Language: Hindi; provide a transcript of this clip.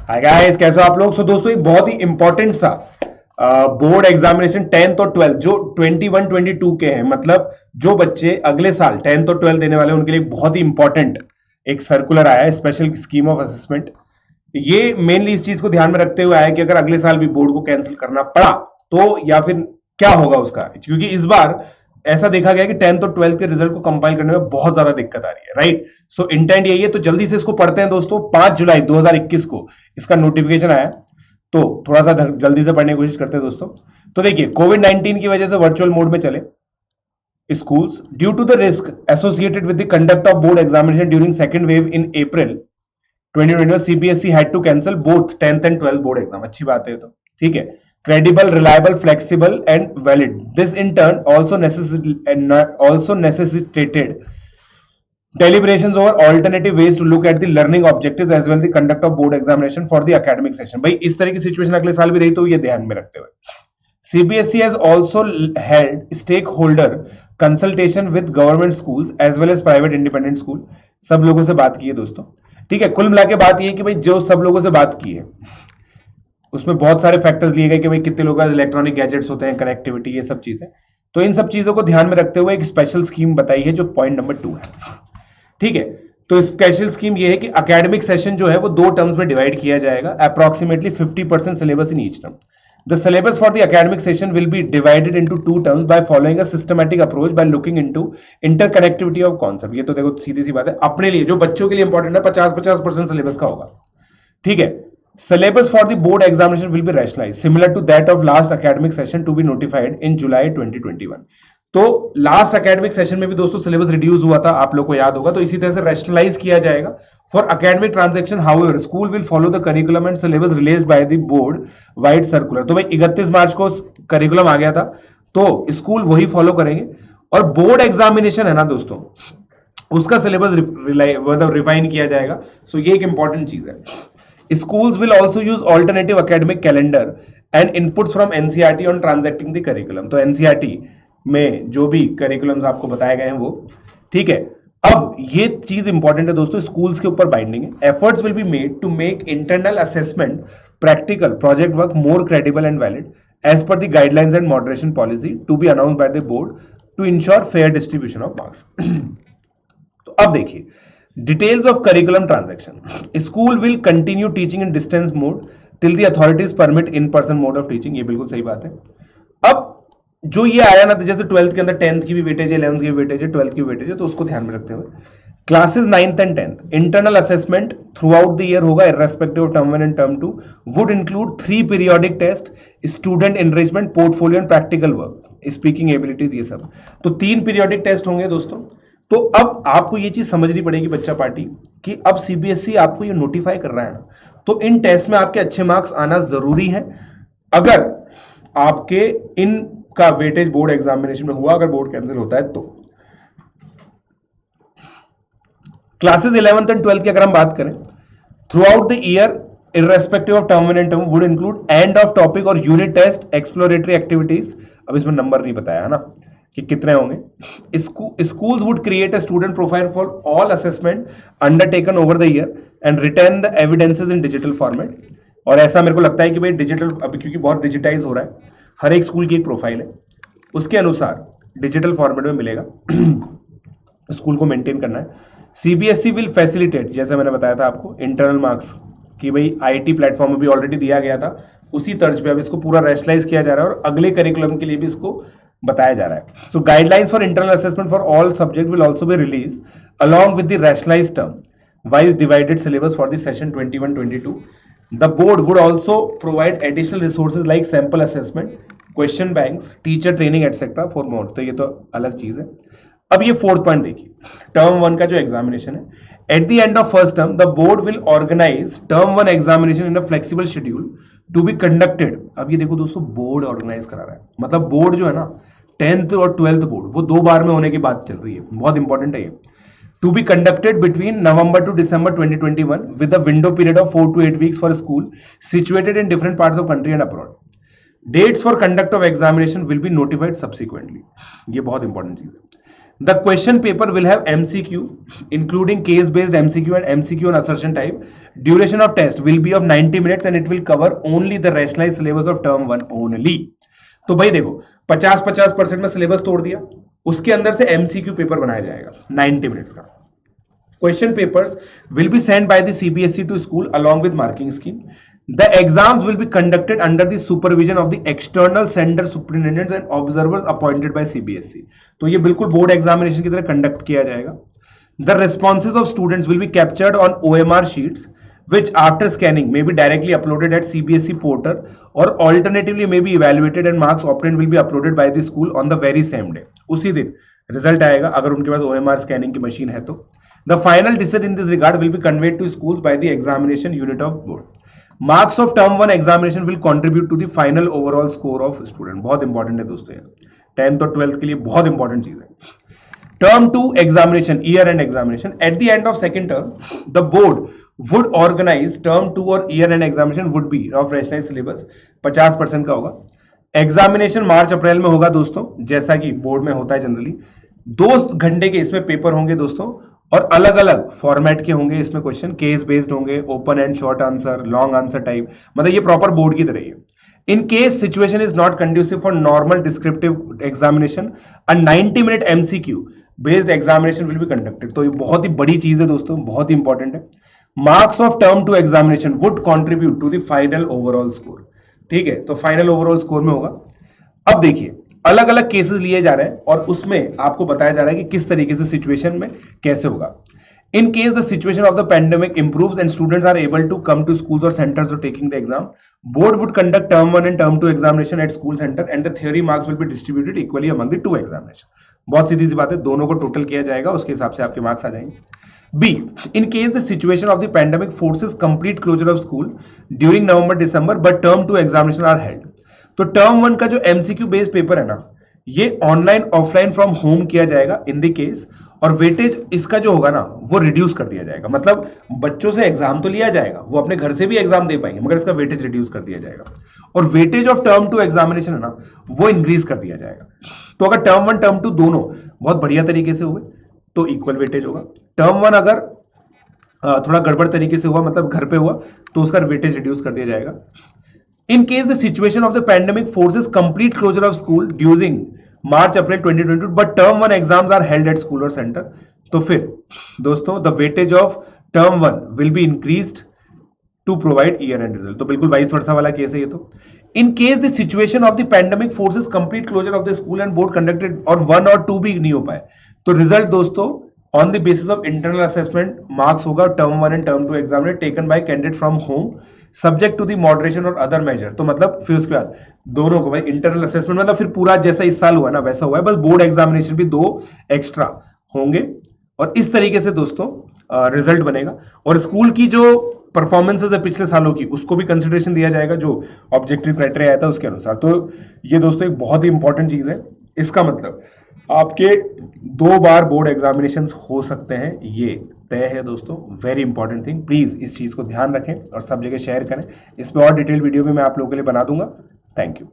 हाय गाइस, कैसे हो आप लोग। दोस्तों एक बहुत ही इंपॉर्टेंट सा बोर्ड एग्जामिनेशन 10th और 12th जो 21-22 के हैं, मतलब जो बच्चे अगले साल 10th और 12th देने वाले हैं उनके लिए बहुत ही इंपॉर्टेंट एक सर्कुलर आया है, स्पेशल स्कीम ऑफ असेसमेंट। ये मेनली इस चीज को ध्यान में रखते हुए आया कि अगर अगले साल भी बोर्ड को कैंसिल करना पड़ा तो या फिर क्या होगा उसका, क्योंकि इस बार ऐसा देखा गया कि 10th और 12th के रिजल्ट को कंपाइल करने में बहुत ज्यादा दिक्कत आ रही है, राइट। सो इंटेंट यही है, तो जल्दी से इसको पढ़ते हैं दोस्तों। 5 जुलाई 2021 को इसका नोटिफिकेशन आया, तो थोड़ा सा जल्दी से पढ़ने की कोशिश करते हैं दोस्तों। तो देखिए, कोविड-19 की वजह से वर्चुअल मोड में चले schools due to the risk associated with the conduct of board examination during second wave in April 2021, CBSE had to cancel both 10th and 12th board exam। अच्छी बात है, तो ठीक है। Credible, reliable, flexible and valid, this in turn also necessitated deliberations over alternative ways to look at the learning objectives as well as the conduct of board examination for the academic session। भाई इस तरह की सिचुएशन अगले साल भी रही तो ये ध्यान में रखते हुए CBSE has also held stakeholder consultation with government schools as well as private independent school। सब लोगों से बात की है दोस्तों, ठीक है। कुल मिला के बात ये है कि भाई जो सब लोगों से बात की है उसमें बहुत सारे फैक्टर्स लिए गए कि भाई कितने लोगों का इलेक्ट्रॉनिक गैजेट्स होते हैं, कनेक्टिविटी, ये सब चीजें। तो इन सब चीजों को ध्यान में रखते हुए एक स्पेशल स्कीम बताई है जो पॉइंट नंबर 2 है, ठीक है। तो स्पेशल स्कीम ये है कि एकेडमिक सेशन जो है वो 2 टर्म्स में डिवाइड किया जाएगा, approximately 50% syllabus in each term. The syllabus for the academic session will be divided into 2 terms by following a systematic approach by looking into interconnectivity of concept। ये तो देखो सीधी सी बात है, अपने लिए जो बच्चों के लिए इंपॉर्टेंट है 50-50% सिलेबस का होगा, ठीक है। Syllabus for the board examination will be rationalized similar to that of last academic session to be notified in July 2021। तो लास्ट एकेडमिक सेशन में भी दोस्तों सिलेबस रिड्यूस हुआ था, आप लोग को याद होगा। तो इसी तरह से रैशनलाइज किया जाएगा for academic transaction. However school will follow the curriculum and syllabus released by the board wide circular. तो भाई 31 मार्च को करिकुलम आ गया था, तो स्कूल वही फॉलो करेंगे। और बोर्ड एग्जामिनेशन है ना दोस्तों, उसका सिलेबस मतलब रिफाइन किया जाएगा। सो ये एक इंपॉर्टेंट चीज है। Schools will also use alternative academic calendar and inputs from NCERT on transacting the curriculum. तो एनसीईआरटी में जो भी करिकुलम्स आपको बताए गए हैं वो, ठीक है। अब ये चीज इंपॉर्टेंट है दोस्तों, स्कूल्स के ऊपर बाइंडिंग है। Efforts will be made to make internal assessment, practical project work more credible and valid as per the guidelines and moderation policy to be announced by the board to ensure fair distribution of marks. तो अब देखिए details of curriculum transaction. School will continue teaching in distance mode till the authorities permit in person mode of teaching. ये बिल्कुल सही बात है। अब जो ये आया ना, जैसे 12th के अंदर 10th की भी वेटेज है, 11th की भी वेटेज है, 12th की भी वेटेज है, तो उसको ध्यान में रखते हुए classes 9th and 10th internal assessment throughout the year होगा irrespective of term 1 and term 2। Would include 3 periodic test, student enrichment, portfolio and practical work, speaking abilities, ये सब। तो 3 पीरियोडिक टेस्ट होंगे दोस्तों। तो अब आपको ये चीज समझनी पड़ेगी बच्चा पार्टी कि अब सीबीएसई आपको ये नोटिफाई कर रहा है ना, तो इन टेस्ट में आपके अच्छे मार्क्स आना जरूरी है। अगर आपके इन का वेटेज बोर्ड एग्जामिनेशन में हुआ, अगर बोर्ड कैंसिल होता है तो। क्लासेस 11th एंड 12th की अगर हम बात करें through out the year irrespective of term 1 and term would include end of topic और यूनिट टेस्ट, एक्सप्लोरेटरी एक्टिविटीज। अब इसमें नंबर नहीं बताया है ना कि कितने होंगे। Schools would create a student profile for all assessment undertaken over the year and return the evidences in digital format. और ऐसा मेरे को लगता है कि भाई डिजिटल, अभी क्योंकि बहुत डिजिटाइज हो रहा है, हर एक स्कूल की एक प्रोफाइल है, उसके अनुसार डिजिटल फॉर्मेट में मिलेगा। स्कूल को मेंटेन करना है। सीबीएसई विल फैसिलिटेट, जैसे मैंने बताया था आपको, इंटरनल मार्क्स कि भाई आईटी प्लेटफॉर्म में भी ऑलरेडी दिया गया था, उसी तर्ज पे अब इसको पूरा रैशनलाइज किया जा रहा है और अगले करिकुलम के लिए भी इसको बताया जा रहा है। So guidelines for internal assessment for all subject will also be release along with the rationalise term wise divided syllabus for the session 21-22। The board would also provide additional resources like sample assessment, question banks, teacher training etc. for more। तो ये तो अलग चीज है। अब ये 4th पॉइंट देखिए, टर्म 1 का जो एग्जामिनेशन है, at the end of first term the board will organise term 1 examination in a flexible schedule to be conducted. अब ये देखो दोस्तों, बोर्ड ऑर्गेनाइज करा रहा है, मतलब बोर्ड जो है ना 10th और 12th बोर्ड वो 2 बार में होने की बात चल रही है, बहुत इंपॉर्टेंट है ये। To be conducted between November to December 2021 with a window period of 4 to 8 weeks for school situated in different parts of country and abroad. Dates for conduct of examination will be notified subsequently. ये बहुत इंपॉर्टेंट चीज है। The question paper will have MCQ, including case-based MCQ and MCQ on assertion type. Duration of test will be of 90 minutes and it will cover only the rationalized syllabus of term 1 only. तो भाई देखो 50-50% में सिलेबस तोड़ दिया, उसके अंदर से MCQ पेपर बनाया जाएगा 90 मिनट्स का. Question papers will be sent by the CBSE to school along with marking scheme. The exams will be conducted under the supervision of the external center superintendents and observers appointed by CBSE. तो ये बिल्कुल बोर्ड एग्जामिनेशन की तरह कंडक्ट किया जाएगा. The responses of students will be captured on OMR sheets, which after scanning may be directly uploaded at CBSE portal or alternatively may be evaluated and marks obtained will be uploaded by the school on the very same day. उसी दिन रिजल्ट आएगा अगर उनके पास OMR स्कैनिंग की मशीन है तो. The final decision in this regard will be conveyed to schools by the examination unit of board. Marks of term 1 examination will contribute to the final overall score of student. बहुत इंपॉर्टेंट है दोस्तों, 10th और 12th के लिए बहुत इंपॉर्टेंट चीज है. Term 2 examination, year end examination. At the end of second term, the board would organize term 2 और year end examination would be of rationalized syllabus. 50% का होगा. एग्जामिनेशन मार्च अप्रैल में होगा दोस्तों, जैसा कि बोर्ड में होता है जनरली. 2 घंटे के इसमें पेपर होंगे दोस्तों, और अलग अलग फॉर्मेट के होंगे इसमें क्वेश्चन. केस बेस्ड होंगे, open and short answer, long answer type, मतलब ये प्रॉपर बोर्ड की तरह ही है. In case situation is not conducive for normal descriptive examination, a 90-minute MCQ based examination will be conducted. तो ये बहुत ही बड़ी चीज है दोस्तों, बहुत ही इंपॉर्टेंट है. Marks of term 2 examination would contribute to the final overall score. ठीक है, तो फाइनल ओवरऑल स्कोर में होगा. अब देखिए अलग अलग केसेस लिए जा रहे हैं और उसमें आपको बताया जा रहा है कि किस तरीके से सिचुएशन में कैसे होगा. In case the situation of the pandemic improves and students are able to come to schools or centres for taking the exam, board would conduct term 1 and term 2 examination at school center and the theory marks will be distributed equally among the 2 examination. बहुत सीधी सी बात है, दोनों को टोटल किया जाएगा, उसके हिसाब से आपके मार्क्स आ जाएंगे. B. In case the situation of the pandemic forces complete closure of school during November-December but term 2 examination are held. तो टर्म 1 का जो MCQ बेस्ड पेपर है ना, ये ऑनलाइन ऑफलाइन फ्रॉम होम किया जाएगा इन द केस, और वेटेज इसका जो होगा ना वो रिड्यूस कर दिया जाएगा. मतलब बच्चों से एग्जाम तो लिया जाएगा, वो अपने घर से भी एग्जाम दे पाएंगे, मगर इसका वेटेज रिड्यूस कर दिया जाएगा. और वेटेज ऑफ टर्म 2 एग्जामिनेशन है ना, वो इंक्रीज कर दिया जाएगा. तो अगर टर्म 1 टर्म 2 दोनों बहुत बढ़िया तरीके से हुए तो इक्वल वेटेज होगा. टर्म 1 अगर थोड़ा गड़बड़ तरीके से हुआ, मतलब घर पे हुआ, तो उसका वेटेज रिड्यूस कर दिया जाएगा. In case the situation of the pandemic forces complete closure of school during March-April 2022, but term 1 exams are held at school or center, तो फिर दोस्तों the weightage of term 1 will be increased to provide year end result. तो बिल्कुल वाइस वर्सा वाला केस है ये तो. In case the situation of the pandemic forces complete closure of the school and board conducted और 1 और 2 भी नहीं हो पाए, तो रिजल्ट दोस्तों on the basis of internal assessment marks होगा term 1 and term 2 exam taken by candidate from home subject to the moderation और other measure. तो मतलब फिर उसके बाद दोनों को भाई इंटरनल असेसमेंट, मतलब फिर पूरा जैसा इस साल हुआ ना वैसा हुआ है, बस बोर्ड एग्जामिनेशन भी 2 एक्स्ट्रा होंगे. और इस तरीके से दोस्तों रिजल्ट बनेगा. और स्कूल की जो परफॉर्मेंसेज है पिछले सालों की, उसको भी कंसिडरेशन दिया जाएगा जो ऑब्जेक्टिव क्राइटेरिया आया था उसके अनुसार. तो ये दोस्तों एक बहुत ही इंपॉर्टेंट चीज है. इसका मतलब आपके 2 बार बोर्ड एग्जामिनेशंस हो सकते हैं, ये तय है दोस्तों. वेरी इंपॉर्टेंट थिंग, प्लीज इस चीज को ध्यान रखें और सब जगह शेयर करें. इस पर और डिटेल वीडियो भी मैं आप लोगों के लिए बना दूंगा. Thank you.